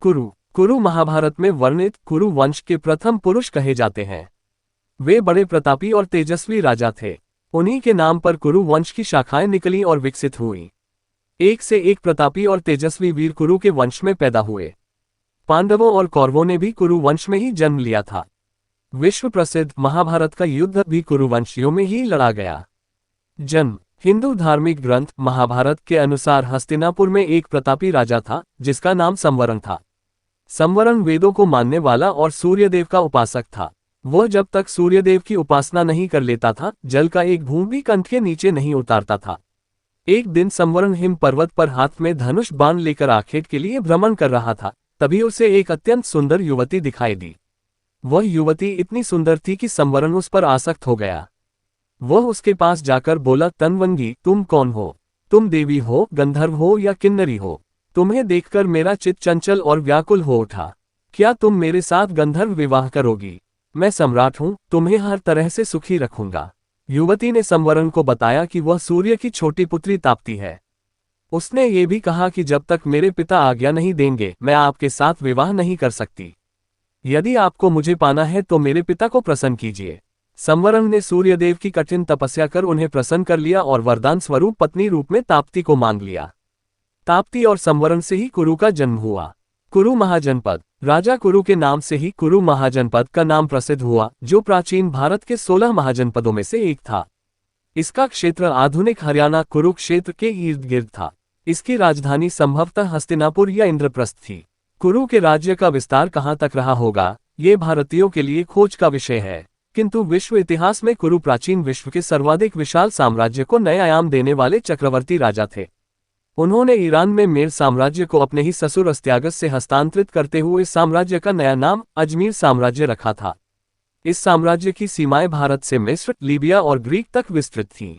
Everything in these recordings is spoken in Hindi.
कुरु कुरु महाभारत में वर्णित कुरु वंश के प्रथम पुरुष कहे जाते हैं। वे बड़े प्रतापी और तेजस्वी राजा थे। उन्हीं के नाम पर कुरु वंश की शाखाएं निकली और विकसित हुई। एक से एक प्रतापी और तेजस्वी वीर कुरु के वंश में पैदा हुए। पांडवों और कौरवों ने भी कुरु वंश में ही जन्म लिया था। विश्व प्रसिद्ध महाभारत का युद्ध भी कुरुवंशियों में ही लड़ा गया। जन्म हिंदू धार्मिक ग्रंथ महाभारत के अनुसार हस्तिनापुर में एक प्रतापी राजा था जिसका नाम संवरण था। संवरण वेदों को मानने वाला और सूर्यदेव का उपासक था। वह जब तक सूर्यदेव की उपासना नहीं कर लेता था, जल का एक बूंद भी कंठ के नीचे नहीं उतारता था। एक दिन संवरण हिम पर्वत पर हाथ में धनुष बाण लेकर आखेट के लिए भ्रमण कर रहा था। तभी उसे एक अत्यंत सुंदर युवती दिखाई दी। वह युवती इतनी सुंदर थी कि संवरण उस पर आसक्त हो गया। वह उसके पास जाकर बोला, तनवंगी, तुम कौन हो? तुम देवी हो, गंधर्व हो या किन्नरी हो? तुम्हें देखकर मेरा चित्त चंचल और व्याकुल हो उठा। क्या तुम मेरे साथ गंधर्व विवाह करोगी? मैं सम्राट हूँ, तुम्हें हर तरह से सुखी रखूंगा। युवती ने संवरण को बताया कि वह सूर्य की छोटी पुत्री ताप्ती है। उसने ये भी कहा कि जब तक मेरे पिता आज्ञा नहीं देंगे मैं आपके साथ विवाह नहीं कर सकती। यदि आपको मुझे पाना है तो मेरे पिता को प्रसन्न कीजिए। संवरण ने सूर्यदेव की कठिन तपस्या कर उन्हें प्रसन्न कर लिया और वरदान स्वरूप पत्नी रूप में ताप्ती को मांग लिया। ताप्ती और संवरण से ही कुरु का जन्म हुआ। कुरु महाजनपद राजा कुरु के नाम से ही कुरु महाजनपद का नाम प्रसिद्ध हुआ, जो प्राचीन भारत के 16 महाजनपदों में से एक था। इसका क्षेत्र आधुनिक हरियाणा कुरुक्षेत्र के इर्द गिर्द था। इसकी राजधानी संभवतः हस्तिनापुर या इंद्रप्रस्थ थी। कुरु के राज्य का विस्तार कहाँ तक रहा होगा, ये भारतीयों के लिए खोज का विषय है, किंतु विश्व इतिहास में कुरु प्राचीन विश्व के सर्वाधिक विशाल साम्राज्य को नए आयाम देने वाले चक्रवर्ती राजा थे। उन्होंने ईरान में मेर साम्राज्य को अपने ही ससुर अस्त्यागस से हस्तांतरित करते हुए इस साम्राज्य का नया नाम अजमीर साम्राज्य रखा था। इस साम्राज्य की सीमाएं भारत से मिस्र, लीबिया और ग्रीक तक विस्तृत थीं।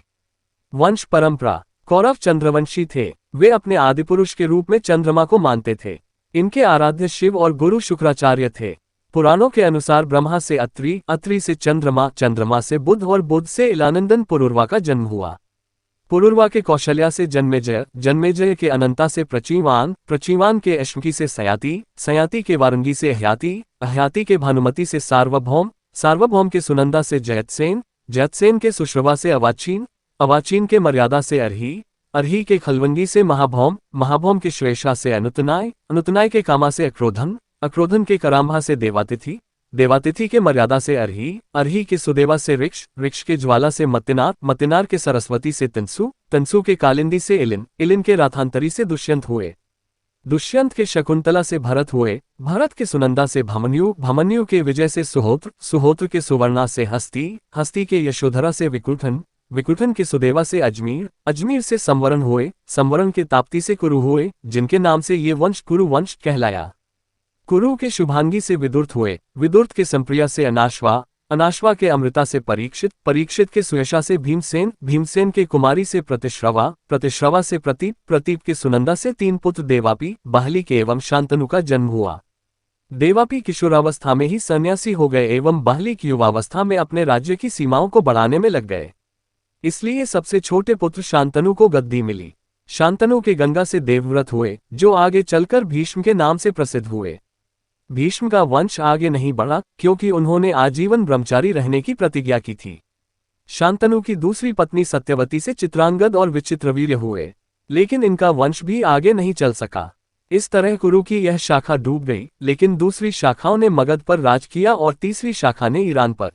वंश परंपरा कौरव चंद्रवंशी थे। वे अपने आदिपुरुष के रूप में चंद्रमा को मानते थे। इनके आराध्य शिव और गुरु शुक्राचार्य थे। पुराणों के अनुसार ब्रह्मा से अत्रि, अत्रि से चंद्रमा, चंद्रमा से बुध और बुध से इलानंदन पुरुरवा का जन्म हुआ। पुरुरवा के कौशल्या से जन्मेजय, जन्मेजय के अनंता से प्रचीवान, प्रचीवान के अश्वकी से सयाति, सयाति के वारंगी से अह्याति, अह्याति के भानुमति से सार्वभौम, सार्वभौम के सुनंदा से जयतसेन, जयतसेन के सुश्रवा से अवाचीन, अवाचीन के मर्यादा से अर्ही, अर्ही के खलवंगी से महाभौम, महाभौम के श्वेशा से अनुतनाय, अनुतनाय के कामा से अक्रोधन, अक्रोधन के कराम्भा से देवातिथि, देवातिथि के मर्यादा से अर्ही, अर्ही के सुदेवा से ऋक्ष, ऋक्ष के ज्वाला से मत्तिनार, मत्तिनार के सरस्वती से तंसु, तंसु के कालिंदी से इलिन, इलिन के राथांतरी से दुष्यंत हुए। दुष्यंत के शकुंतला से भरत हुए, भरत के सुनंदा से भमन्यु, भमन्यु के विजय से सुहोत्र, सुहोत्र के सुवर्णा से हस्ती, हस्ती के यशोधरा से विकुठन, विकुठन के सुदेवा से अजमीर, अजमीर से संवरण हुए, संवरण के ताप्ती से कुरु हुए, जिनके नाम से ये वंश कुरु वंश कहलाया। कुरु के शुभांगी से विदुर्त हुए, विदुर्त के संप्रिया से अनाश्वा, अनाश्वा के अमृता से परीक्षित, परीक्षित के सुयशा से भीमसेन, भीमसेन के कुमारी से प्रतिश्रवा, प्रतिश्रवा से प्रतीप, प्रतीप के सुनंदा से 3 पुत्र देवापी, बाहली के एवं शांतनु का जन्म हुआ। देवापी किशोरावस्था में ही सन्यासी हो गए एवं बाहलिक युवावस्था में अपने राज्य की सीमाओं को बढ़ाने में लग गए। इसलिए सबसे छोटे पुत्र शांतनु को गद्दी मिली। शांतनु के गंगा से देवव्रत हुए, जो आगे चलकर भीष्म के नाम से प्रसिद्ध हुए। भीष्म का वंश आगे नहीं बढ़ा क्योंकि उन्होंने आजीवन ब्रह्मचारी रहने की प्रतिज्ञा की थी। शांतनु की दूसरी पत्नी सत्यवती से चित्रांगद और विचित्रवीर्य हुए, लेकिन इनका वंश भी आगे नहीं चल सका। इस तरह कुरु की यह शाखा डूब गई, लेकिन दूसरी शाखाओं ने मगध पर राज किया और तीसरी शाखा ने ईरान पर।